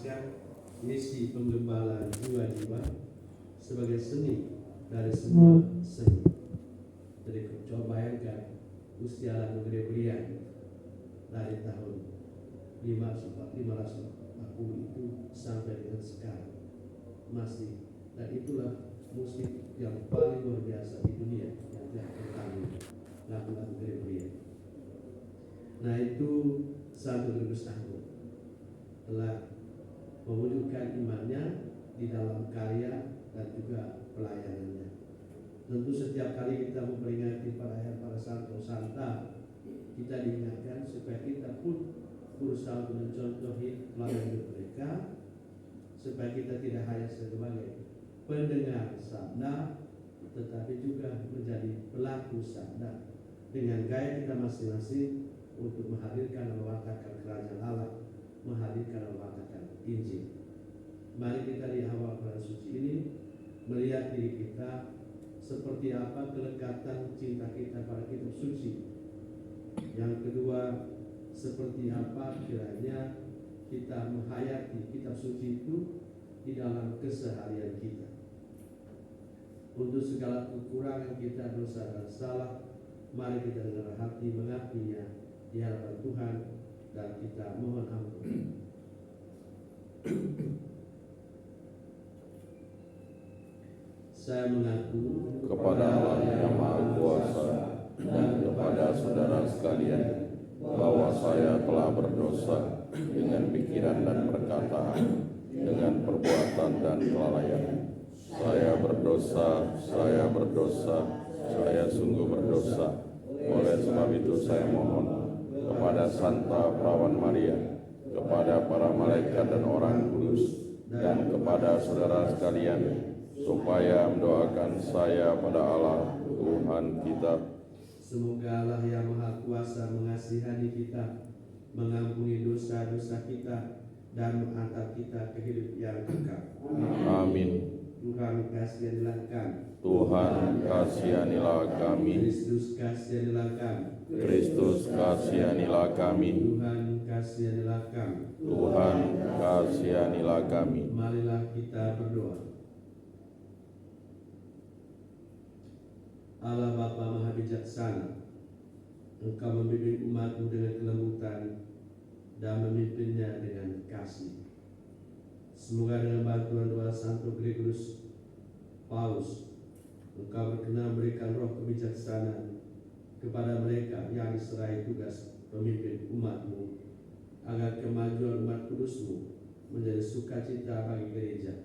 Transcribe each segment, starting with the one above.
menjelaskan misi penggembalaan jiwa-jiwa sebagai seni dari semua seni. Jadi coba bayangkan Gusti Allah memberi belian dari tahun 540 itu sampai dengan sekarang masih, dan itulah musik yang paling luar biasa di dunia yang telah kami lakukan Gregorian. Nah, itu Santo Gregorius Anggur telah mewujudkan imannya di dalam karya dan juga pelayanannya. Tentu setiap kali kita memperingati para Santo Santa, kita diingatkan supaya kita pun berusaha mencontohi pelayanan hidup mereka, supaya kita tidak hanya sebagai pendengar sabda, tetapi juga menjadi pelaku sabda dengan gaya kita masing-masing untuk menghadirkan dan mewartakan kerajaan Allah, menghadirkan dan mewartakan Injil. Mari kita di awal bulan suci ini melihat diri kita seperti apa kelekatan cinta kita pada kitab suci. Yang kedua, seperti apa kiranya kita menghayati kitab suci itu di dalam keseharian kita. Untuk segala kekurangan kita, dosa dan salah, mari kita dengan hati mengakuinya di hadapan Tuhan dan kita mohon ampun. Saya mengaku kepada Allah yang Maha Kuasa dan kepada saudara sekalian bahwa saya telah berdosa dengan pikiran dan perkataan, dengan perbuatan dan kelalaian. Saya berdosa, saya sungguh berdosa. Oleh sebab itu saya mohon kepada Santa Perawan Maria, kepada para malaikat dan orang kudus, dan kepada saudara sekalian, supaya mendoakan saya pada Allah Tuhan kita. Semoga Allah yang Maha Kuasa mengasihani kita, mengampuni dosa-dosa kita, dan mengangkat kita ke hidup yang kekal. Amin. Tuhan kasihanilah kami. Tuhan kasihanilah kami. Kristus kasihanilah kami. Kristus kasihanilah kami. Tuhan kasihanilah kami. Tuhan kasihanilah kami. Marilah kita berdoa. Allah Bapa Maha Bijaksana, Engkau membimbing umat-Mu dengan kelembutan dan memimpinnya dengan kasih. Semoga dengan bantuan doa Santo Gregorius Paus, Engkau berkenan memberikan roh kebijaksanaan kepada mereka yang diserai tugas pemimpin umat-Mu, agar kemajuan umat kudus-Mu menjadi sukacita bagi gereja.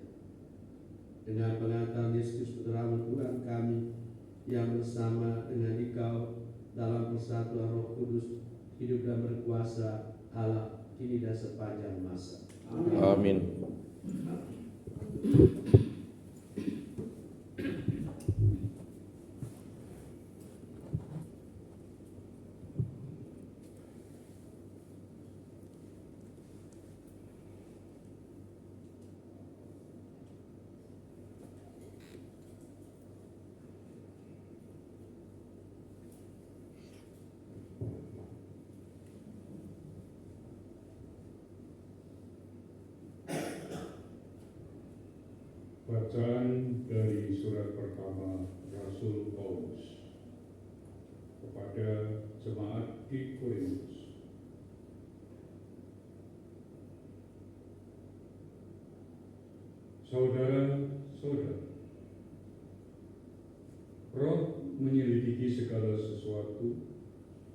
Dengan pengantaran Yesus Putra-Mu Tuhan kami, yang bersama dengan Dikau dalam persatuan Roh Kudus, hidup dan berkuasa Allah kini dan sepanjang masa. Amin. Bacaan dari surat pertama Rasul Paulus kepada jemaat di Korintus. Saudara-saudara, Roh menyelidiki segala sesuatu,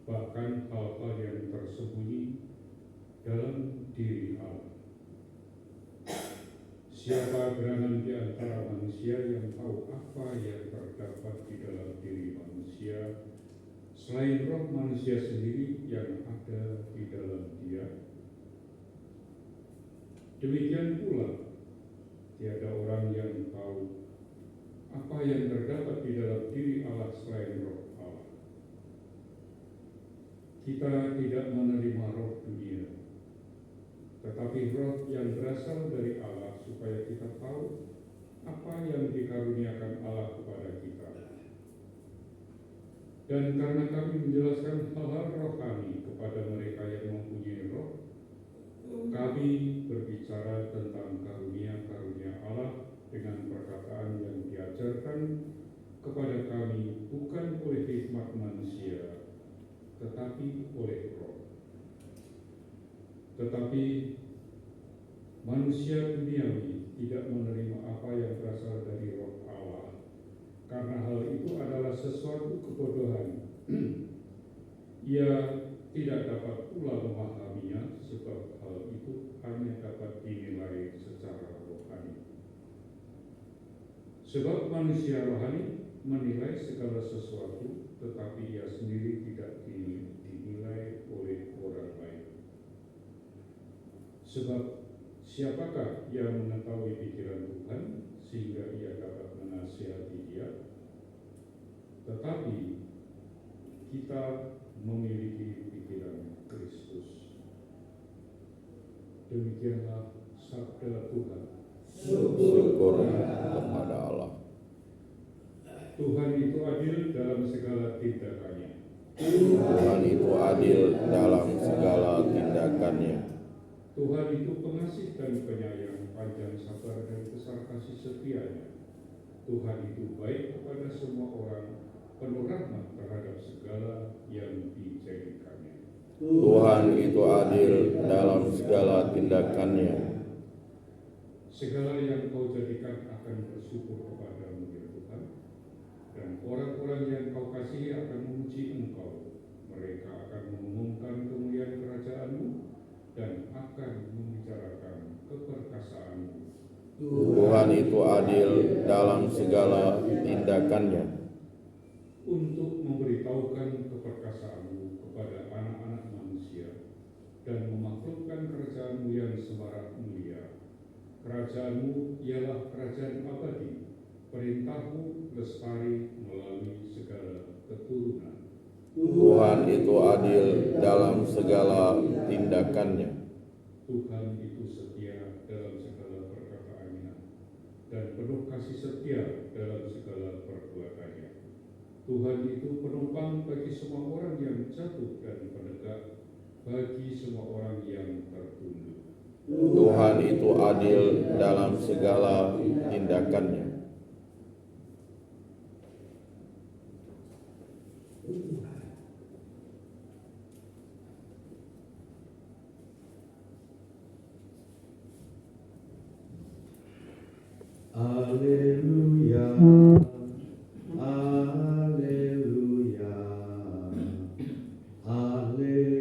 bahkan hal-hal yang tersembunyi dalam diri Allah. Siapa gerangan di antara manusia yang tahu apa yang terdapat di dalam diri manusia, selain roh manusia sendiri yang ada di dalam dia? Demikian pula, tiada orang yang tahu apa yang terdapat di dalam diri Allah selain roh Allah. Kita tidak menerima roh dunia, tetapi roh yang berasal dari Allah, supaya kita tahu apa yang dikaruniakan Allah kepada kita. Dan karena kami menjelaskan hal-hal rohani kepada mereka yang mempunyai roh, Kami berbicara tentang karunia-karunia Allah dengan perkataan yang diajarkan kepada kami bukan oleh hikmat manusia, tetapi oleh Roh. Tetapi manusia duniawi tidak menerima apa yang berasal dari Roh Allah, karena hal itu adalah sesuatu kebodohan. Ia tidak dapat pula memahaminya, sebab hal itu hanya dapat dinilai secara rohani. Sebab manusia rohani menilai segala sesuatu, tetapi ia sendiri tidak dinilai oleh orang lain. Sebab siapakah yang mengetahui pikiran Tuhan sehingga ia dapat menasihati dia? Tetapi kita memiliki pikiran Kristus. Demikianlah sabda Tuhan. Syukur kepada Allah. Tuhan itu adil dalam segala tindakannya. Tuhan itu adil dalam segala tindakannya. Tuhan itu pengasih dan penyayang, panjang sabar dan besar kasih setianya. Tuhan itu baik kepada semua orang, penuh rahmat terhadap segala yang dijadikannya. Tuhan itu adil dalam segala tindakannya. Segala yang kau jadikan akan bersyukur kepadamu, ya Tuhan, dan orang-orang yang kau kasihi akan memuji Engkau. Mereka akan mengumumkan kemuliaan kerajaan-Mu dan akan membicarakan keperkasaanmu. Tuhan itu adil dalam segala tindakannya. Untuk memberitahukan keperkasaanmu kepada anak-anak manusia dan memakhlukkan kerajaan-Mu yang semarak mulia. Kerajaan-Mu ialah kerajaan abadi, perintah-Mu lestari melalui segala keturunan. Tuhan itu adil dalam segala tindakannya. Tuhan itu setia dalam segala perkataannya dan penuh kasih setia dalam segala perbuatannya. Tuhan itu penopang bagi semua orang yang jatuh dan penegak bagi semua orang yang tertunduk. Tuhan itu adil dalam segala tindakannya. Haleluya, haleluya, haleluya.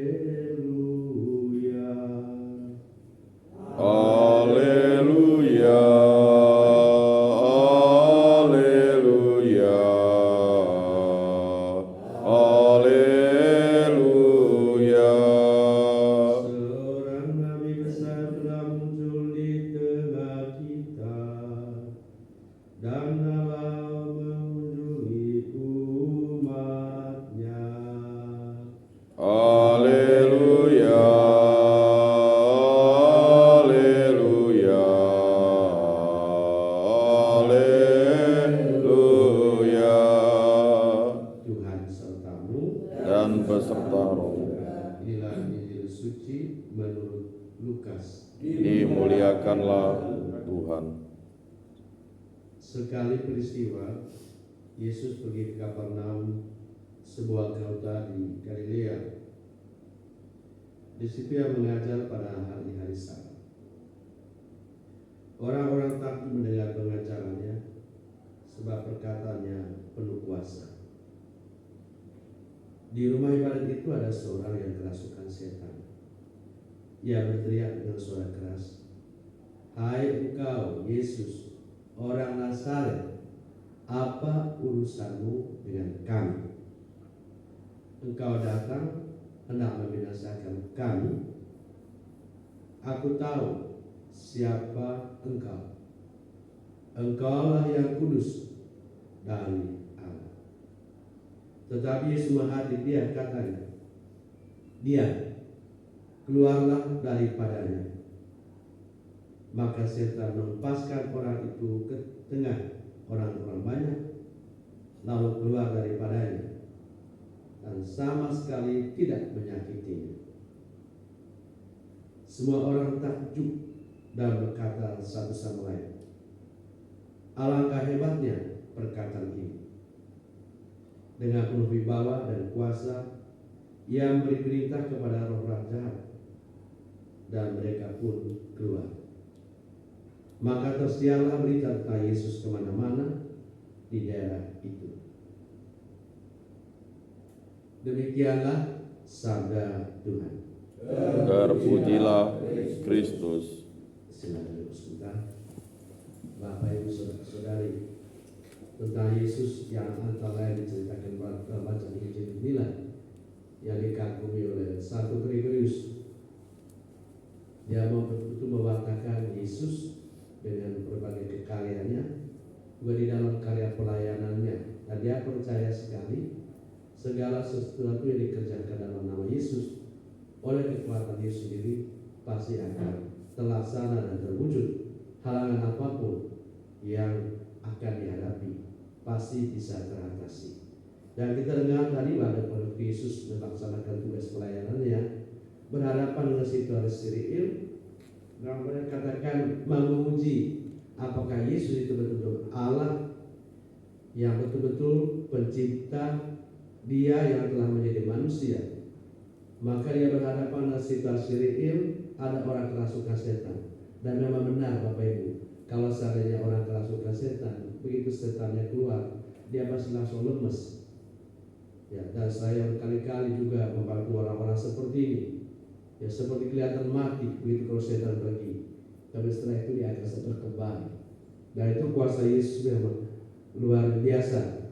Haleluya, haleluya, haleluya. Seorang nabi besar telah muncul di tengah kita, dan Allah mengunjungi umatnya. Haleluya, haleluya, haleluya. Tuhan sertamu. Dan beserta rohmu. Inilah Injil suci menurut Lukas. Dimuliakanlah Tuhan. Sekali peristiwa, Yesus pergi ke Kapernaum, sebuah kota di Galilea. Di situ ia mengajar pada hari-hari Sabat. Orang-orang takut mendengar pengajarannya, sebab perkataannya penuh kuasa. Di rumah ibadat itu ada seorang yang kerasukan setan. Ia berteriak dengan suara keras, "Hai engkau, Yesus, orang Nazaret, apa urusanmu dengan kami? Engkau datang hendak membinasakan kami? Aku tahu siapa engkau. Engkaulah yang kudus dari Allah." Tetapi Yesus menghadiri dia, katanya, "Dia, keluarlah daripadanya." Maka setan melepaskan orang itu ke tengah orang-orang banyak, lalu keluar daripadanya, dan sama sekali tidak menyakitinya. Semua orang takjub dan berkata satu sama lain, alangkah hebatnya perkataan ini. Dengan penuh wibawa dan kuasa, ia memberi perintah kepada roh-roh jahat, dan mereka pun keluar. Maka tersiarlah berita tentang Yesus kemana-mana di daerah itu. Demikianlah sabda Tuhan. Terpujilah Kristus. Silakan duduk sebentar. Bapak Ibu Saudara-saudari, tentang Yesus yang antara lain diceritakan dalam bacaan Injil inilah yang dikagumi oleh Santo Gregorius. Dia mau betul-betul mewartakan Yesus dengan berbagai kekaryanya, juga di dalam karya pelayanannya, dan dia percaya sekali segala sesuatu yang dikerjakan dalam nama Yesus oleh kekuatan Yesus sendiri pasti akan terlaksana dan terwujud. Halangan apapun yang akan dihadapi pasti bisa teratasi. Dan kita dengar tadi pada Yesus melaksanakan tugas pelayanannya berhadapan dengan situasi real, dan mereka katakan menguji apakah Yesus itu betul-betul Allah yang betul-betul pencipta, dia yang telah menjadi manusia. Maka dia berhadapan dengan situasi real, ada orang kerasukan setan. Dan memang benar Bapak Ibu, kalau seandainya orang kerasukan setan, begitu setannya keluar, dia pasti langsung lemes. Ya, dan saya berkali-kali juga membantu orang-orang seperti ini. Ya, seperti kelihatan mati begitu kalau setan pergi. Tapi setelah itu dia akan segera kembali. Dan itu kuasa Yesus memang luar biasa.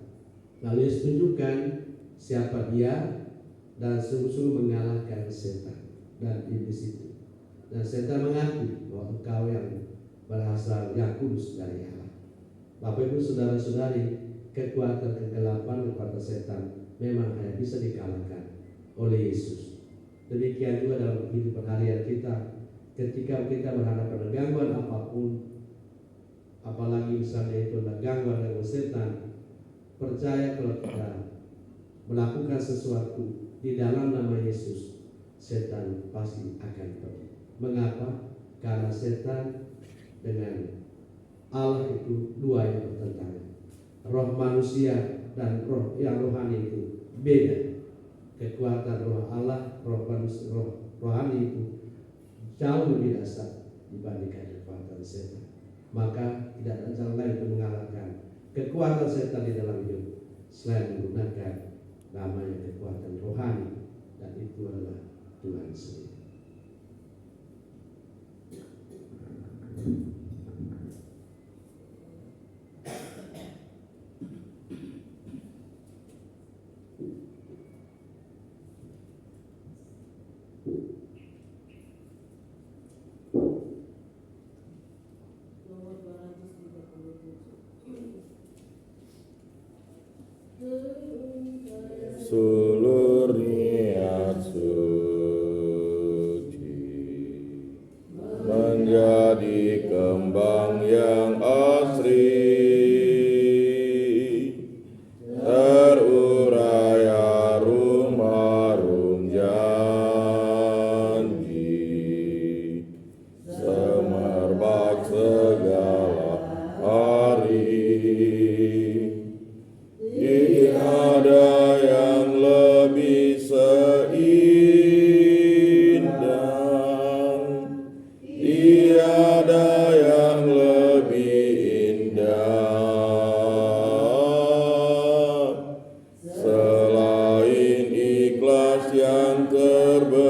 Lalu Yesus tunjukkan siapa dia dan sungguh-sungguh mengalahkan setan dan iblis itu. Dan setan mengaku bahwa engkau yang berasal yang kudus dari Allah. Bapak Ibu Saudara-saudari, kekuatan kegelapan, kekuatan setan memang hanya bisa dikalahkan oleh Yesus. Demikian juga dalam kehidupan harian kita, ketika kita berhadapan dengan gangguan apapun, apalagi misalnya itu adalah gangguan dari setan, percaya kalau kita melakukan sesuatu di dalam nama Yesus, setan pasti akan pergi. Mengapa? Karena setan dengan Allah itu dua yang bertentangan. Roh manusia dan roh yang rohani itu beda. Kekuatan roh Allah, roh manusia, roh rohani itu jauh lebih dasar dibandingkan kekuatan setan. Maka tidak ada jalan lain untuk mengalahkan kekuatan setan di dalam hidup selain menggunakan namanya kekuatan rohani, dan itu adalah Tuhan sendiri. Sulur niat suci menjadi kembang yang asri, terurai harum-harum janji, semerbak segala hari. Tiada yang lebih seindah, tiada yang lebih indah, selain ikhlas yang terbentang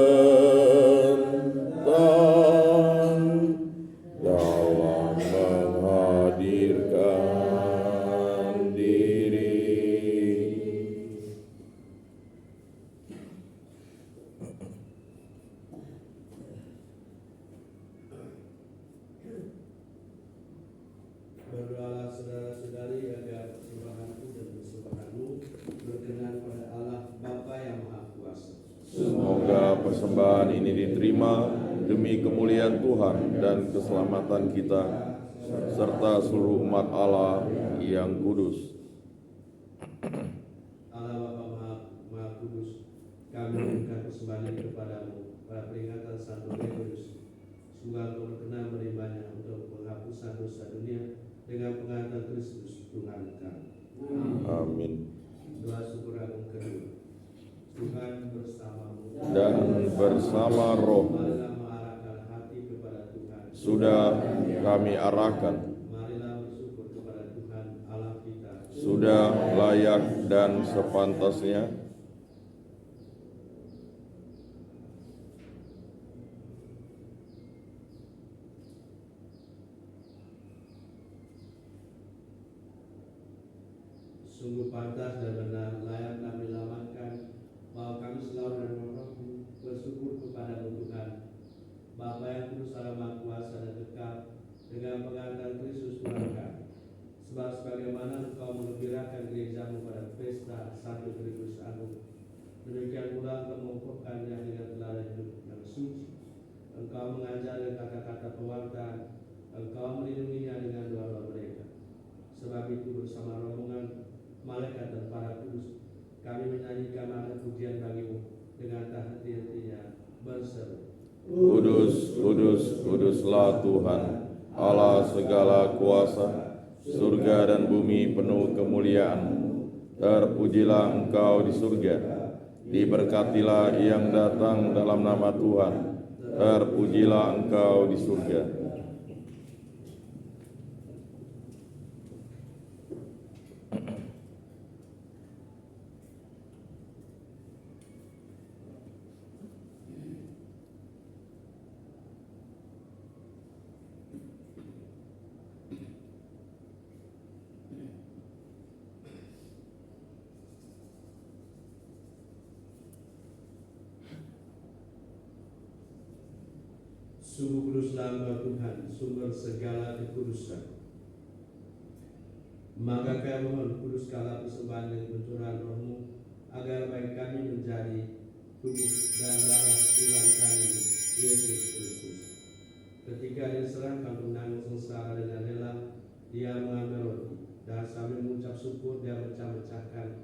dalam menghadirkan diri. Berdoalah saudara-saudari agar persembahanku dan persembahanmu berkenan pada Allah Bapa yang Maha Kuasa. Semoga persembahan ini diterima demi kemuliaan Tuhan dan keselamatan kita, serta seluruh umat Allah yang kudus. Allah Bapa Maha Kudus, kami memberikan persembahan ini kepadamu pada peringatan Santo Gregorius, Semoga Engkau berkenan menerimanya untuk penghapusan dosa dunia dengan pengangkatan Kristus Tuhan kami. Amin. Doa syukur agung kedua. Tuhan bersamamu Dan bersama roh marilah mengarahkan hati kepada Tuhan. sudah kami arahkan, Marilah bersyukur kepada Tuhan Allah kita. sudah layak dan sepantasnya. Sungguh pantas dan benar layak kami lamarkan bahwa kami selalu dan memohon bersyukur kepadamu Tuhan, Bapa yang kudus Allah Maha Kuasa dan kekal, dengan pengangkatan Kristus Tuhan kami. Sebab sebagaimana Engkau mengembirakan gerejamu pada pesta Santo Triduus Agung, demikian pula Engkau mengukuhkannya dengan teladan hidup yang suci. Engkau mengajar dengan kata-kata pewartaan, Engkau melindunginya dengan doa-doa mereka. Sebab itu bersama rombongan malaikat dan para kudus, kami menyanyikan nada pujian bagimu dengan tak henti-hentinya berseru. Kudus, kudus, kuduslah Tuhan, Allah segala kuasa, surga dan bumi penuh kemuliaan-Mu. Terpujilah Engkau di surga, diberkatilah yang datang dalam nama Tuhan. Terpujilah Engkau di surga. Sungguh kuduslah Engkau Tuhan, sumber segala kekudusan. Maka kami mohon kuduskanlah persembahan dengan pencurahan roh-Mu, agar baik kami menjadi tubuh dan darah Tuhan kami, Yesus Kristus. Ketika diserahkan menanggung sengsara dengan rela, Dia mengambil roti, dan sambil mengucap syukur Dia mecah-mecahkan,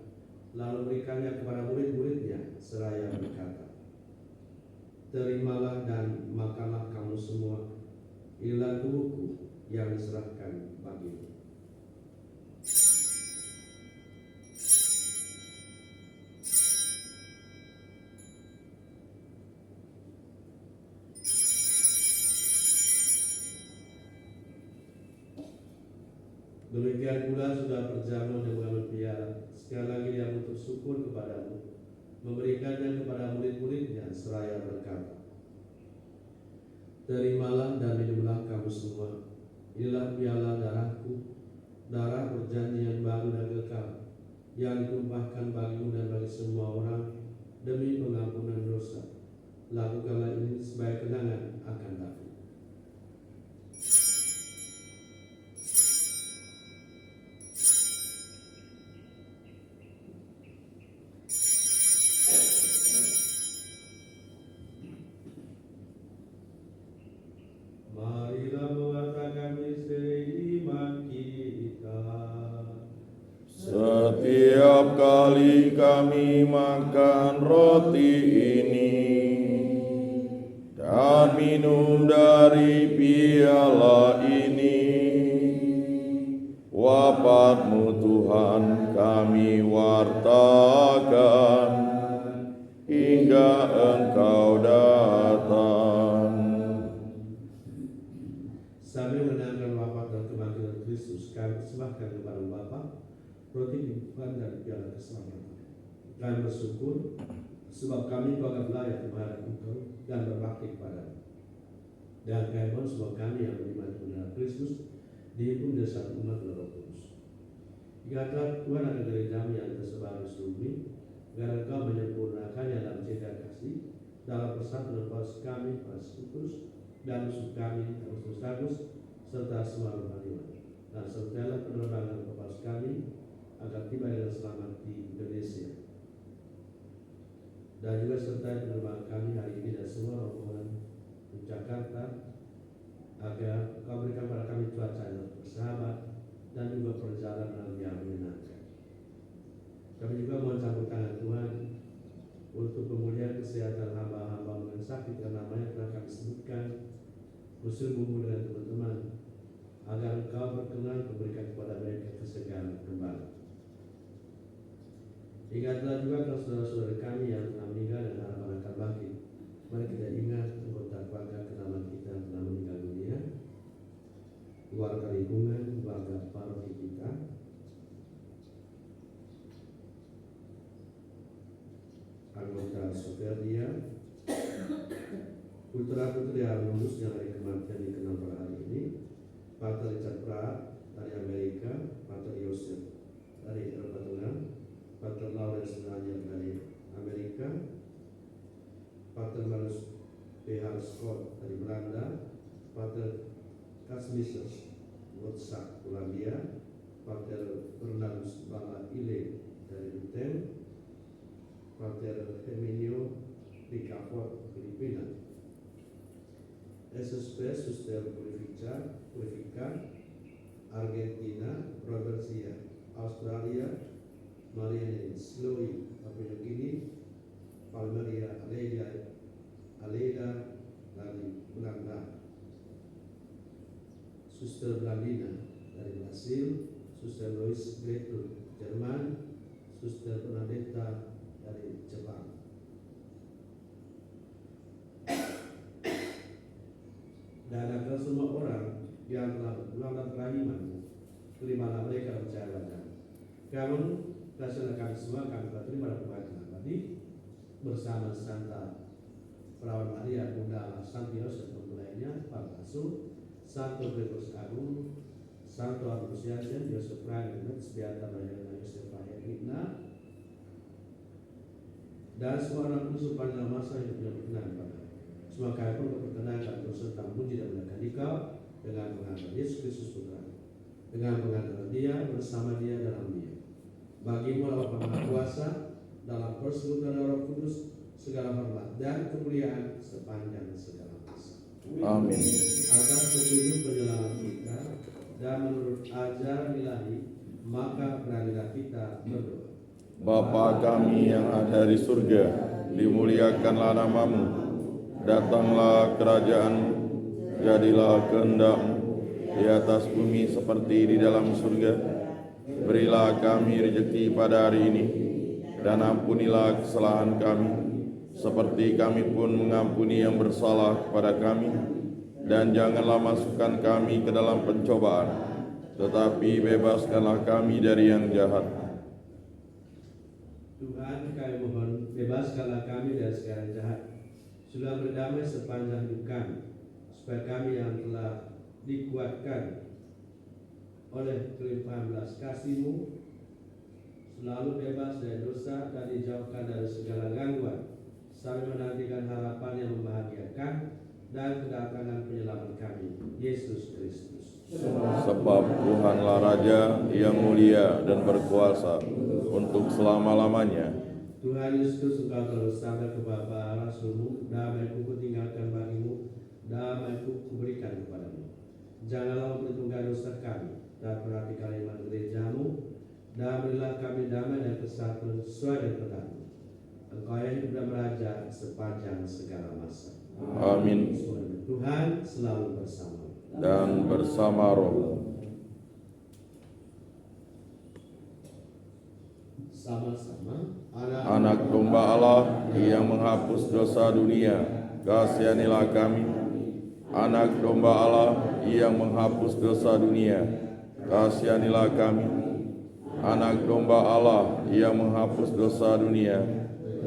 lalu berikannya kepada murid-muridnya, seraya berkata, terimalah dan makanlah kamu semua, inilah tubuhku yang diserahkan bagimu. Demikian pula sudah berjamu dan mengambil piala, sekali lagi Dia mengucap syukur kepadamu, memberikannya kepada murid-muridnya, seraya berkata, terimalah dan minumlah kamu semua, inilah piala darahku, darah perjanjian baru dan kekal, yang ditumpahkan bagimu dan bagi semua orang demi pengampunan dosa. Lakukanlah ini sebagai kenangan akan aku. Marilah mewartakan misteri iman kita. Setiap kali kami makan roti ini dan minum dari piala ini, wafat-Mu Tuhan kami wartakan hingga Engkau datang. Sambil menandakan wafat dan kebangkitan Kristus, kami persembahkan kepada Bapa roti kehidupan dan piala keselamatan. Kami bersyukur sebab kami anggap layak menghadap Engkau dan berbakti kepada-Mu. Dan kami mohon sebab kami yang beriman kepada Kristus dihimpun dari satu umat dan Roh Kudus. Ingatlah Tuhan akan gereja-Mu yang tersebar di seluruh bumi, agar Engkau menyempurnakannya dalam cinta kasih, dalam persatuan Paus kami, Paus Kudus, dan musuh kami, Paus serta semua rohaniwan. Dan sertalah penerbangan Paus kami agar tiba dengan selamat di Indonesia. Dan juga sertai penerbangan kami hari ini dan semua rombongan di Jakarta, agar Kau berikan pada kami cuaca yang bersahabat dan juga perjalanan yang menyenangkan. Kami juga mohon campur tangan Tuhan untuk pemulihan kesehatan hamba-hamba yang sakit yang namanya telah kami sebutkan berserumu dengan teman-teman, agar Engkau berkenan memberikan kepada mereka kesegaran kembali. Ingatlah juga saudara-saudara kami yang telah meninggal dan harapan akan bangkit. Mari kita ingat anggota keluarga kerabat kita yang telah meninggal dunia, keluarga lingkungan, keluarga paroki kita, anggota Soferdia, putra-putri yang lulus yang hari kematian dikenal pada hari ini, Pater Richard Pratt dari Amerika, Pater Yosef dari Eropa Tengah, Pater Lawrence Nanya dari Amerika, Pater Manus P.H. Scott dari Belanda, Pater Kasmises Woodsack Polandia, Pater Bernardus Bala Ile dari Uten, Pater Herminio Ricafort Filipina, SSP Suster Purifica Argentina, Robertsia Australia, Marianne Sloy Papua New Guinea, Palmeria Aleda dari Belanda, Suster Blandina dari Brasil, Suster Lois Gretel Jerman, Suster Bernadetta dari Jepang. Dan agar semua orang yang telah berpulang kelahiran, terimalah mereka percaya padamu. Kamu laksanakan semua kami telah terima kebaikan abadi bersama Santa Perawan Maria Bunda Santi Yosef mempelainya, Pak Asuh, Santo Gregorius Agung, Santo Anunciacian, Yosef Ryan, Setiata Bayana Yosef Ryan, dan semua orang kudus sepanjang masa yang punya berkenan pada. Semua kami pun berkenan terus serta memuji dan memuliakan Dikau dengan pengangkatan Yesus Kristus Putra, dengan pengangkatan Dia bersama Dia dalam Dia. Bagimu Allah Maha Kuasa, dalam persekutuan Roh Kudus, segala hormat dan kemuliaan sepanjang segala masa. Amin. Atas petunjuk penyelamat kita dan menurut ajaran ilahi, maka beranilah kita berdoa. Bapa kami yang ada di surga, dimuliakanlah namamu, datanglah kerajaanmu, jadilah kehendak-mu di atas bumi seperti di dalam surga. Berilah kami rezeki pada hari ini, dan ampunilah kesalahan kami, seperti kami pun mengampuni yang bersalah kepada kami. Dan janganlah masukkan kami ke dalam pencobaan, tetapi bebaskanlah kami dari yang jahat. Tuhan, kami mohon, bebaskanlah kami dari segala jahat. Sudah berdamai sepanjang hidup kami, supaya kami yang telah dikuatkan oleh kelimpahan belas kasih-Mu selalu bebas dari dosa dan dijauhkan dari segala gangguan, sambil menantikan harapan yang membahagiakan dan kedatangan penyelamat kami, Yesus Kristus. Sebab Tuhanlah Raja yang mulia dan berkuasa untuk selama-lamanya. Tuhan Yesus, Engkau telah bersabda kepada para Rasul-Mu, damai-Ku kutinggalkan bagimu, damai-Ku kuberikan kepadamu. Janganlah memperhitungkan dosa kami, dan perhati kalimat gereja-Mu, dan berilah kami damai dan kesatuan sesuai dengan firman-Mu. Engkau yang hidup dan beraja sepanjang segala masa. Amin. Tuhan selalu bersama Dan bersama roh. Sama-sama. Anak domba Allah yang menghapus dosa dunia, kasihanilah kami. Anak domba Allah yang menghapus dosa dunia, kasihanilah kami. Anak domba Allah yang menghapus dosa dunia,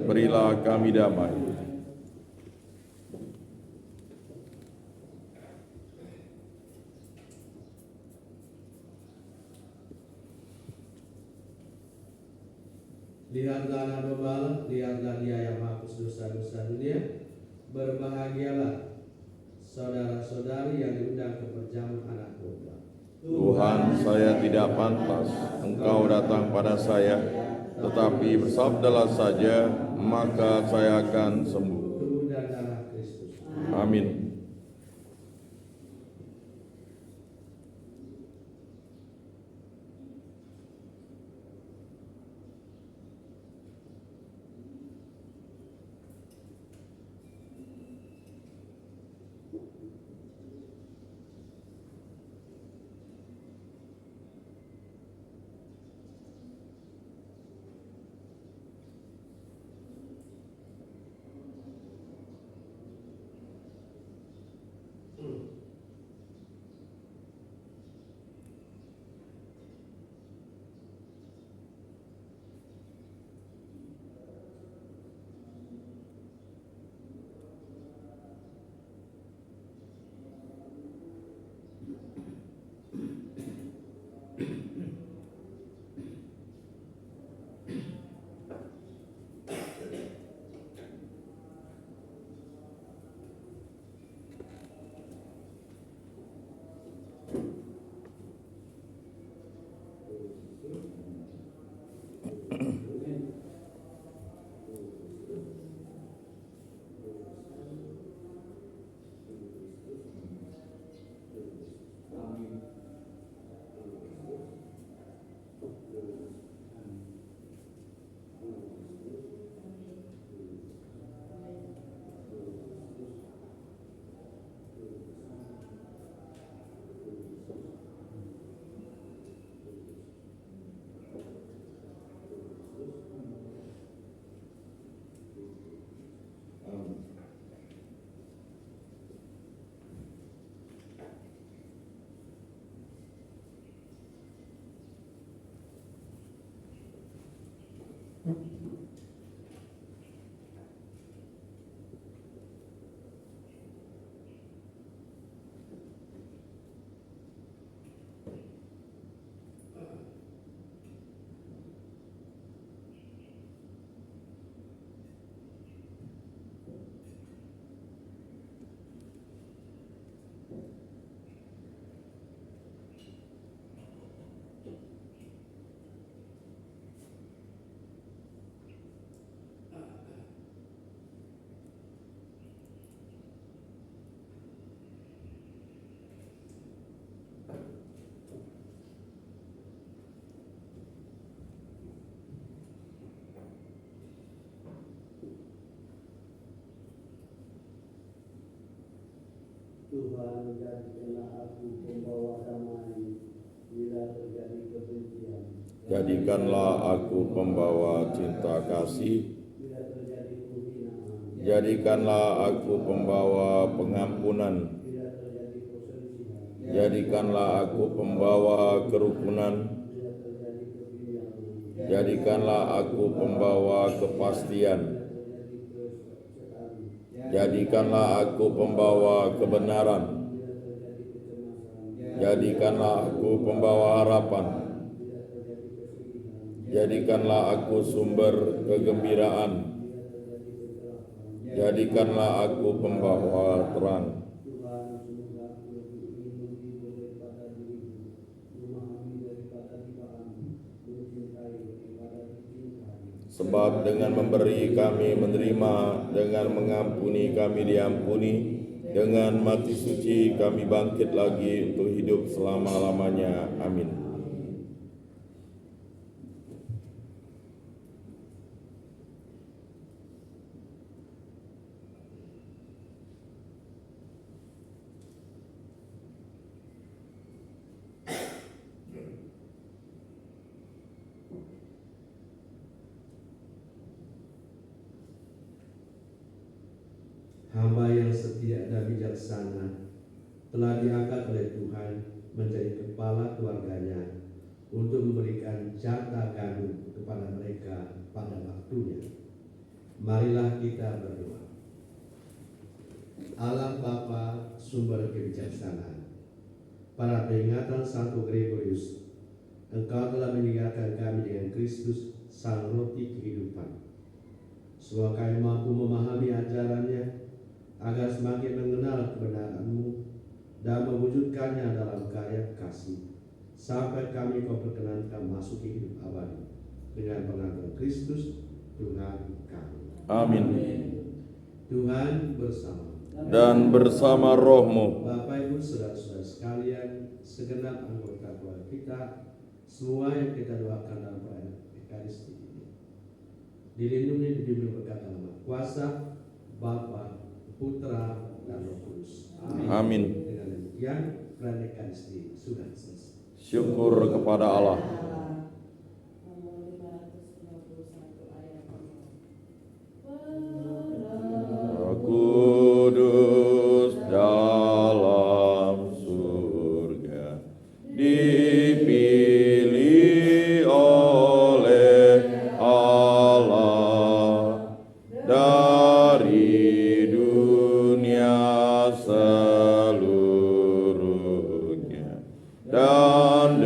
berilah kami damai. Lihatlah anak domba Allah, lihatlah Dia yang menghapus dosa-dosa dunia. Berbahagialah saudara-saudari yang diundang ke perjamuan anak domba. Tuhan, saya tidak pantas Engkau datang pada saya, tetapi bersabdalah saja, maka saya akan sembuh. Tubuh dan darah Kristus. Amin. Tuhan, jadikanlah aku pembawa damai bila terjadi kebencian. Jadikanlah aku pembawa cinta kasih. Bila terjadi penghinaan. Jadikanlah aku pembawa pengampunan. Bila terjadi perselisihan. Jadikanlah aku pembawa kerukunan. Bila terjadi kebijakan. Jadikanlah aku pembawa kepastian. Bila terjadi kesetaraan. Jadikanlah aku pembawa kebenaran. Bila terjadi kecemasan. Jadikanlah aku pembawa harapan. Bila terjadi kesedihan. Jadikanlah aku sumber kegembiraan. Bila terjadi kecelakaan. Jadikanlah aku pembawa terang. Tuhan, semoga aku lebih ingin menghibur daripada dirimu, memahami daripada dipahami, mencintai daripada dicintai. Sebab dengan memberi kami menerima, dengan mengampuni kami diampuni, dengan mati suci kami bangkit lagi untuk hidup selama-lamanya. Amin. Hamba yang setia dan bijaksana telah diangkat oleh Tuhan menjadi kepala keluarganya untuk memberikan jatah gandum kepada mereka pada waktunya. Marilah kita berdoa. Allah Bapa, sumber kebijaksanaan, pada peringatan Santo Gregorius, Engkau telah meninggalkan kami dengan Kristus, Sang Roti kehidupan. Semoga kami mampu memahami ajarannya, agar semakin mengenal kebenaran-Mu dan mewujudkannya dalam karya kasih, sampai kami Kau perkenankan masuk ke hidup abadi dengan pengantar Kristus Tuhan kami. Amin. Tuhan bersama Dan bersama rohmu. Bapak Ibu saudara-saudara sekalian, segenap anggota keluarga kita, semua yang kita doakan dalam perayaan Ekaristi ini, dilindungi dibimbing berkat dalam kuasa Bapa, Putra, dan Roh Kudus. Amin. Dengan demikian, perayaan Ekaristi sudah selesai. Syukur kepada Allah. Roh Kudus dalam surga dipilih oleh Allah dari dunia seluruhnya dan